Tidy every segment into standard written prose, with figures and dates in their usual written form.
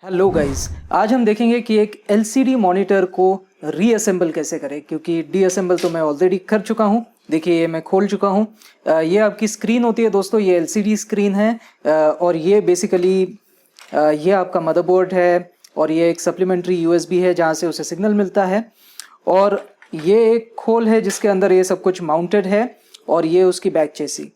Hello guys, आज हम देखेंगे कि एक एलसीडी मॉनिटर को रीअसेंबल कैसे करें, क्योंकि डीअसेंबल तो मैं ऑलरेडी कर चुका हूं। देखिए ये मैं खोल चुका हूं। ये आपकी स्क्रीन होती है दोस्तों, ये एलसीडी स्क्रीन है। और ये बेसिकली ये आपका मदरबोर्ड है और ये एक सप्लीमेंट्री यूएसबी है जहां से उसे सिग्नल मिलता है। और ये एक खोल है जिसके अंदर ये सब कुछ माउंटेड है और ये उसकी बैक चेसी।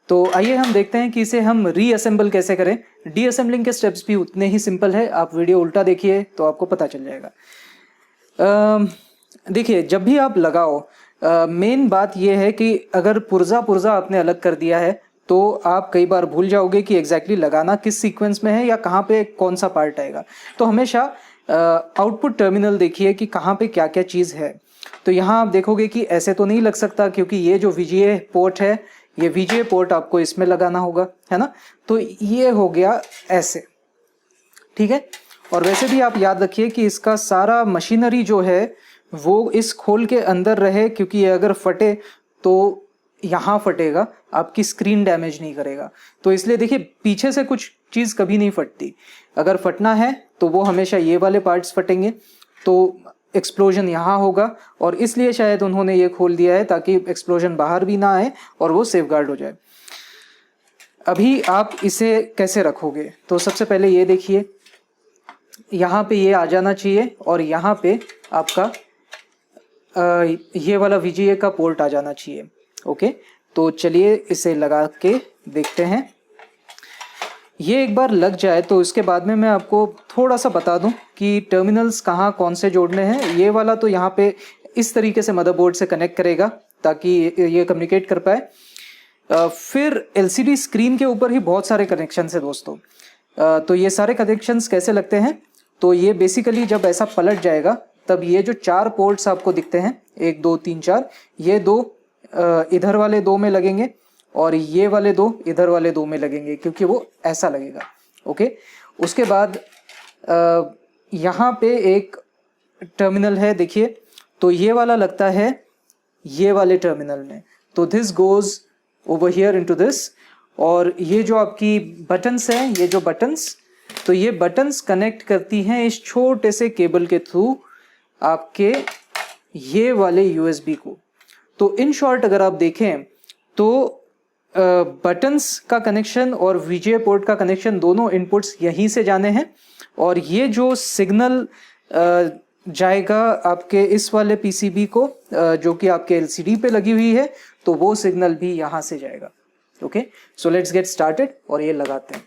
तो आइए हम देखते हैं कि इसे हम रीअसेंबल कैसे करें। डीअसेंबलिंग के स्टेप्स भी उतने ही सिंपल है, आप वीडियो उल्टा देखिए तो आपको पता चल जाएगा। देखिए जब भी आप लगाओ, मेन बात यह है कि अगर पुर्जा पुर्जा आपने अलग कर दिया है तो आप कई बार भूल जाओगे कि एग्जैक्टली लगाना किस सीक्वेंस में है या कहाँ पे कौन सा पार्ट आएगा। तो हमेशा आउटपुट टर्मिनल देखिए कि कहाँ पे क्या क्या चीज़ है। तो यहाँ आप देखोगे कि ऐसे तो नहीं लग सकता, क्योंकि ये जो VGA पोर्ट है, ये VGA पोर्ट आपको इसमें लगाना होगा, है ना। तो ये हो गया ऐसे, ठीक है। और वैसे भी आप याद रखिए कि इसका सारा मशीनरी जो है वो इस खोल के अंदर रहे, क्योंकि ये अगर फटे तो यहाँ फटेगा, आपकी स्क्रीन डैमेज नहीं करेगा। तो इसलिए देखिए पीछे से कुछ चीज़ कभी नहीं फटती। अगर फटना है तो वो हमेशा ये वाले पार्ट्स फटेंगे, तो एक्सप्लोजन यहाँ होगा। और इसलिए शायद उन्होंने ये खोल दिया है ताकि एक्सप्लोजन बाहर भी ना आए और वो सेफगार्ड हो जाए। अभी आप इसे कैसे रखोगे, तो सबसे पहले ये देखिए, यहाँ पे ये आ जाना चाहिए और यहाँ पे आपका ये वाला VGA का पोर्ट आ जाना चाहिए। ओके, तो चलिए इसे लगा के देखते हैं। ये एक बार लग जाए तो इसके बाद में मैं आपको थोड़ा सा बता दूं कि टर्मिनल्स कहाँ कौन से जोड़ने हैं। ये वाला तो यहाँ पे इस तरीके से मदरबोर्ड से कनेक्ट करेगा ताकि ये कम्युनिकेट कर पाए। फिर LCD स्क्रीन के ऊपर ही बहुत सारे कनेक्शंस है दोस्तों। तो ये सारे कनेक्शंस कैसे लगते हैं, तो ये बेसिकली जब ऐसा पलट जाएगा तब ये जो 4 पोर्ट्स आपको दिखते हैं, 1 2 3 4, ये 2 इधर वाले 2 में लगेंगे और ये वाले 2 इधर वाले 2 में लगेंगे, क्योंकि वो ऐसा लगेगा। ओके, उसके बाद यहाँ पे एक टर्मिनल है, देखिए, तो ये वाला लगता है ये वाले टर्मिनल में। तो this goes over here into this. और ये जो आपकी बटन्स हैं, ये जो बटन्स, तो ये बटन्स कनेक्ट करती हैं इस छोटे से केबल के थ्रू आपके ये वाले USB को। तो इन शॉर्ट अगर आप देखें तो बटन्स का कनेक्शन और VGA पोर्ट का कनेक्शन, दोनों इनपुट्स यहीं से जाने हैं। और ये जो सिग्नल जाएगा आपके इस वाले PCB को, जो कि आपके LCD पे लगी हुई है, तो वो सिग्नल भी यहाँ से जाएगा। Okay, so let's get started और ये लगाते हैं।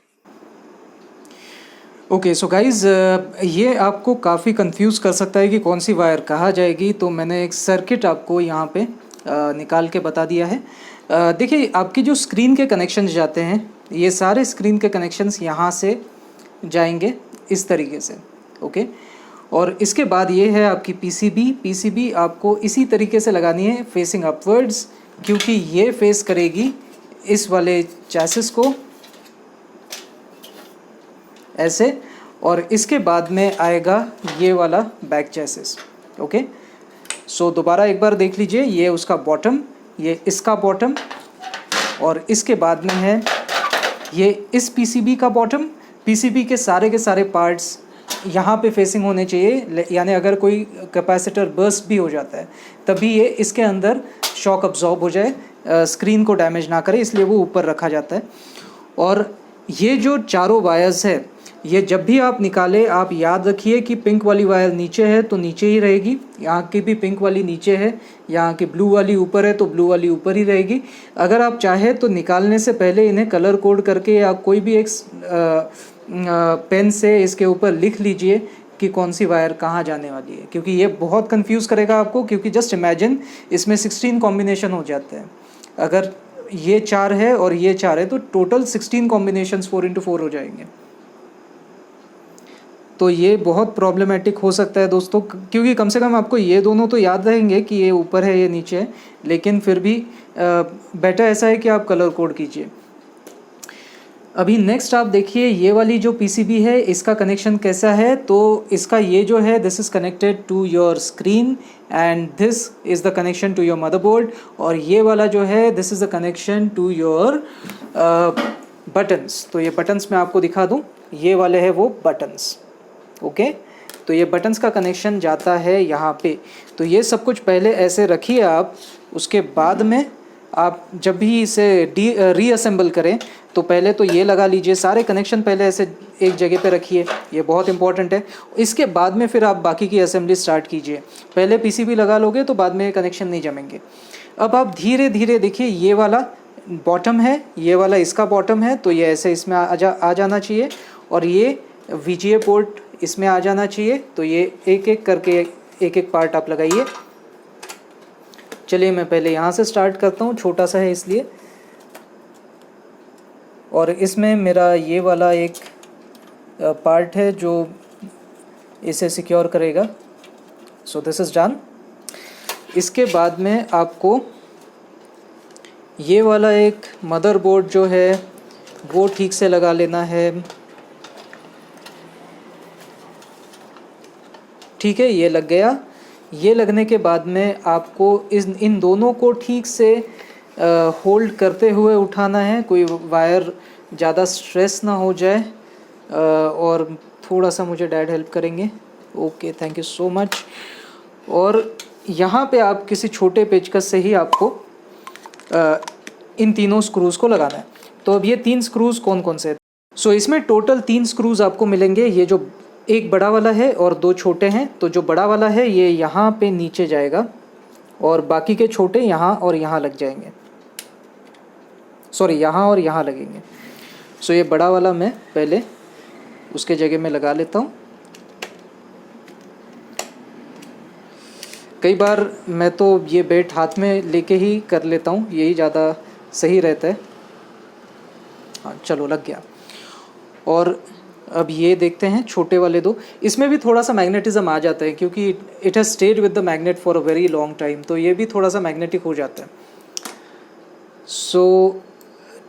ओके, सो गाइज, ये आपको काफ़ी कंफ्यूज कर सकता है कि कौन सी वायर कहाँ जाएगी। तो मैंने एक सर्किट आपको यहाँ पे निकाल के बता दिया है। देखिए आपकी जो स्क्रीन के कनेक्शंस जाते हैं, ये सारे स्क्रीन के कनेक्शंस यहाँ से जाएंगे इस तरीके से। ओके, और इसके बाद ये है आपकी PCB आपको इसी तरीके से लगानी है, फेसिंग अपवर्ड्स, क्योंकि ये फेस करेगी इस वाले चैसिस को ऐसे, और इसके बाद में आएगा ये वाला बैक चैसिस। ओके, सो दोबारा एक बार देख लीजिए, ये उसका बॉटम, ये इसका बॉटम, और इसके बाद में है ये इस PCB का बॉटम। PCB के सारे पार्ट्स यहाँ पे फेसिंग होने चाहिए, यानी अगर कोई कैपेसिटर बर्स्ट भी हो जाता है तभी ये इसके अंदर शॉक अब्जॉर्ब हो जाए, स्क्रीन को डैमेज ना करे, इसलिए वो ऊपर रखा जाता है। और ये जो चारों वायर्स है, ये जब भी आप निकालें आप याद रखिए कि पिंक वाली वायर नीचे है तो नीचे ही रहेगी, यहाँ की भी पिंक वाली नीचे है, यहाँ की ब्लू वाली ऊपर है तो ब्लू वाली ऊपर ही रहेगी। अगर आप चाहें तो निकालने से पहले इन्हें कलर कोड करके या कोई भी एक पेन से इसके ऊपर लिख लीजिए कि कौन सी वायर कहाँ जाने वाली है, क्योंकि ये बहुत कंफ्यूज करेगा आपको। क्योंकि जस्ट इमेजिन इसमें 16 कॉम्बिनेशन हो जाते हैं। अगर ये 4 है और ये 4 है तो टोटल 16 कॉम्बिनेशंस 4x4 हो जाएंगे। तो ये बहुत प्रॉब्लमेटिक हो सकता है दोस्तों, क्योंकि कम से कम आपको ये दोनों तो याद रहेंगे कि ये ऊपर है ये नीचे है, लेकिन फिर भी बेटर ऐसा है कि आप कलर कोड कीजिए। अभी नेक्स्ट आप देखिए, ये वाली जो PCB है इसका कनेक्शन कैसा है। तो इसका ये जो है, this is connected to your screen and this is the connection to your motherboard. और ये वाला जो है, this is the connection to your buttons, तो ये बटन्स मैं आपको दिखा दूं, ये वाले हैं वो बटन्स। ओके, तो ये बटन्स का कनेक्शन जाता है यहाँ पे। तो ये सब कुछ पहले ऐसे रखिए आप, उसके बाद में आप जब भी इसे रीअसेंबल करें तो पहले तो ये लगा लीजिए, सारे कनेक्शन पहले ऐसे एक जगह पे रखिए, ये बहुत इंपॉर्टेंट है। इसके बाद में फिर आप बाकी की असेंबली स्टार्ट कीजिए। पहले पीसीबी लगा लोगे तो बाद में कनेक्शन नहीं जमेंगे। अब आप धीरे धीरे देखिए, ये वाला बॉटम है, ये वाला इसका बॉटम है, तो ये ऐसे इसमें आ जाना चाहिए, और ये वीजीए पोर्ट इसमें आ जाना चाहिए। तो ये एक एक करके एक एक पार्ट आप लगाइए। चलिए मैं पहले यहाँ से स्टार्ट करता हूँ, छोटा सा है इसलिए। और इसमें मेरा ये वाला एक पार्ट है जो इसे सिक्योर करेगा। So this is done. इसके बाद में आपको ये वाला एक मदरबोर्ड जो है वो ठीक से लगा लेना है। ठीक है, ये लग गया। ये लगने के बाद में आपको इन दोनों को ठीक से होल्ड करते हुए उठाना है, कोई वायर ज़्यादा स्ट्रेस ना हो जाए। और थोड़ा सा मुझे डैड हेल्प करेंगे। Okay, thank you so much. और यहाँ पे आप किसी छोटे पेचकस से ही आपको इन तीनों स्क्रूज़ को लगाना है। तो अब ये 3 स्क्रूज़ कौन कौन से हैं? सो इसमें टोटल 3 स्क्रूज़ आपको मिलेंगे। ये जो एक बड़ा वाला है और 2 छोटे हैं, तो जो बड़ा वाला है ये यहाँ पे नीचे जाएगा और बाकी के छोटे यहाँ और यहाँ लग जाएंगे, सॉरी यहाँ और यहाँ लगेंगे। सो ये बड़ा वाला मैं पहले उसके जगह में लगा लेता हूँ। कई बार मैं तो ये बेट हाथ में लेके ही कर लेता हूँ, यही ज़्यादा सही रहता है। हाँ चलो, लग गया। और अब ये देखते हैं छोटे वाले 2, इसमें भी थोड़ा सा मैग्नेटिज्म आ जाता है क्योंकि it has stayed with the magnet for a very long time, तो ये भी थोड़ा सा मैग्नेटिक हो जाता है। सो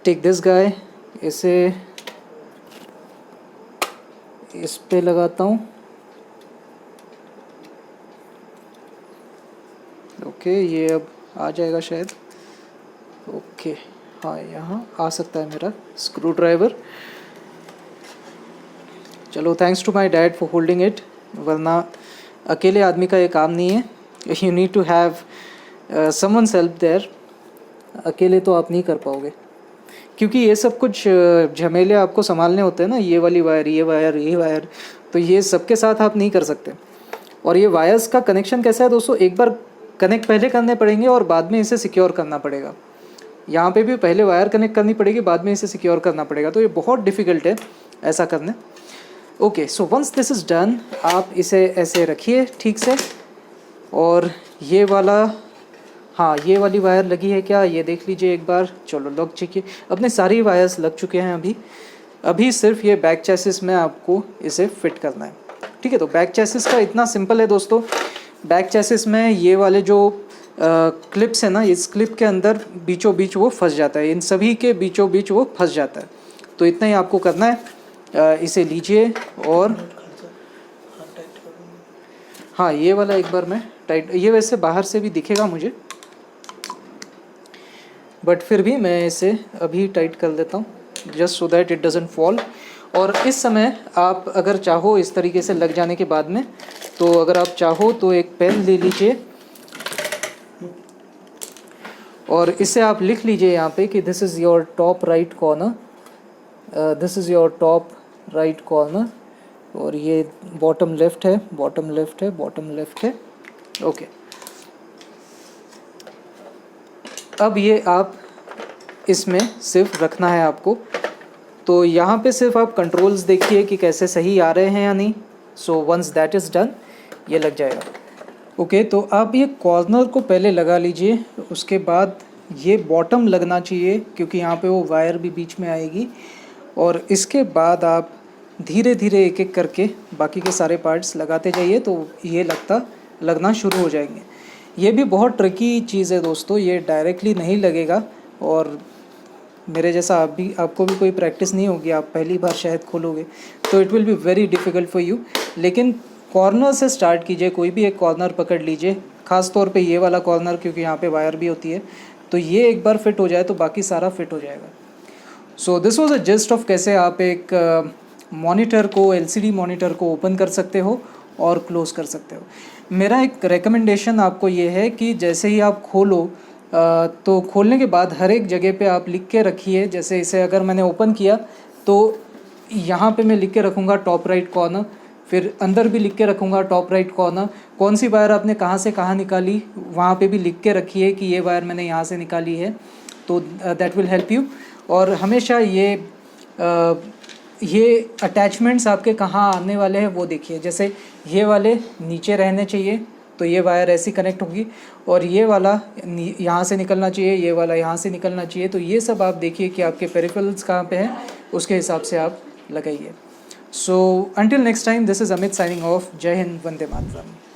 टेक दिस गाय, इसे इस पे लगाता हूँ। ओके, ये अब आ जाएगा शायद। ओके, हाँ यहाँ आ सकता है मेरा स्क्रू ड्राइवर। चलो, thanks to my dad for holding it, वरना अकेले आदमी का ये काम नहीं है। You need to have someone's help there. अकेले तो आप नहीं कर पाओगे क्योंकि ये सब कुछ झमेले आपको संभालने होते हैं ना, ये वाली वायर, ये वायर, ये वायर, तो ये सबके साथ आप नहीं कर सकते। और ये वायर्स का कनेक्शन कैसा है दोस्तों, एक बार कनेक्ट पहले करने पड़ेंगे और बाद में इसे सिक्योर करना पड़ेगा। यहाँ पे भी पहले वायर कनेक्ट करनी पड़ेगी, बाद में इसे सिक्योर करना पड़ेगा, तो ये बहुत डिफ़िकल्ट है ऐसा करने। Okay, so once this is done, आप इसे ऐसे रखिए ठीक से। और ये वाला, हाँ ये वाली वायर लगी है क्या, ये देख लीजिए एक बार। चलो लग चुकी, अपने सारी वायर्स लग चुके हैं। अभी सिर्फ ये बैक चैसिस में आपको इसे फिट करना है। ठीक है, तो बैक चैसिस का इतना सिंपल है दोस्तों। बैक चैसिस में ये वाले जो क्लिप्स है ना, इस क्लिप के अंदर बीचों बीच वो फंस जाता है, इन सभी के बीचों बीच वो फंस जाता है। तो इतना ही आपको करना है। इसे लीजिए और हाँ ये वाला एक बार मैं टाइट, ये वैसे बाहर से भी दिखेगा मुझे, बट फिर भी मैं इसे अभी टाइट कर देता हूँ just so that it doesn't fall. और इस समय आप अगर चाहो इस तरीके से लग जाने के बाद में, तो अगर आप चाहो तो एक पेन ले लीजिए और इसे आप लिख लीजिए यहाँ पे कि this is your top right corner, this is your top right corner, और ये बॉटम लेफ्ट है, बॉटम लेफ्ट है, बॉटम लेफ्ट है। ओके, अब ये आप इसमें सिर्फ रखना है आपको। तो यहाँ पे सिर्फ आप कंट्रोल्स देखिए कि कैसे सही आ रहे हैं या नहीं। So once that is done, ये लग जाएगा। ओके, तो आप ये कॉर्नर को पहले लगा लीजिए, उसके बाद ये बॉटम लगना चाहिए क्योंकि यहाँ पे वो वायर भी बीच में आएगी। और इसके बाद आप धीरे धीरे एक एक करके बाकी के सारे पार्ट्स लगाते जाइए, तो ये लगना शुरू हो जाएंगे। ये भी बहुत ट्रिकी चीज़ है दोस्तों, ये डायरेक्टली नहीं लगेगा। और मेरे जैसा आपको भी कोई प्रैक्टिस नहीं होगी, आप पहली बार शायद खोलोगे, तो it will be very difficult for you. लेकिन कॉर्नर से स्टार्ट कीजिए, कोई भी एक कॉर्नर पकड़ लीजिए, ख़ास तौर पे ये वाला कॉर्नर क्योंकि यहाँ पे वायर भी होती है। तो ये एक बार फिट हो जाए तो बाकी सारा फिट हो जाएगा। So this was a just of कैसे आप एक मॉनिटर को, एलसीडी मॉनिटर को ओपन कर सकते हो और क्लोज़ कर सकते हो। मेरा एक रिकमेंडेशन आपको ये है कि जैसे ही आप खोलो तो खोलने के बाद हर एक जगह पे आप लिख के रखिए। जैसे इसे अगर मैंने ओपन किया तो यहाँ पे मैं लिख के रखूँगा टॉप राइट कॉर्नर, फिर अंदर भी लिख के रखूँगा टॉप राइट कॉर्नर। कौन सी वायर आपने कहाँ से कहाँ निकाली वहाँ पे भी लिख के रखिए कि ये वायर मैंने यहाँ से निकाली है, तो दैट विल हेल्प यू। और हमेशा ये अटैचमेंट्स आपके कहाँ आने वाले हैं वो देखिए। जैसे ये वाले नीचे रहने चाहिए तो ये वायर ऐसी कनेक्ट होगी, और ये वाला यहाँ से निकलना चाहिए, ये वाला यहाँ से निकलना चाहिए। तो ये सब आप देखिए कि आपके पेरिफेरल्स कहाँ पे हैं, उसके हिसाब से आप लगाइए। सो until next time, this is Amit signing off. Jai Hind, Vande Mataram.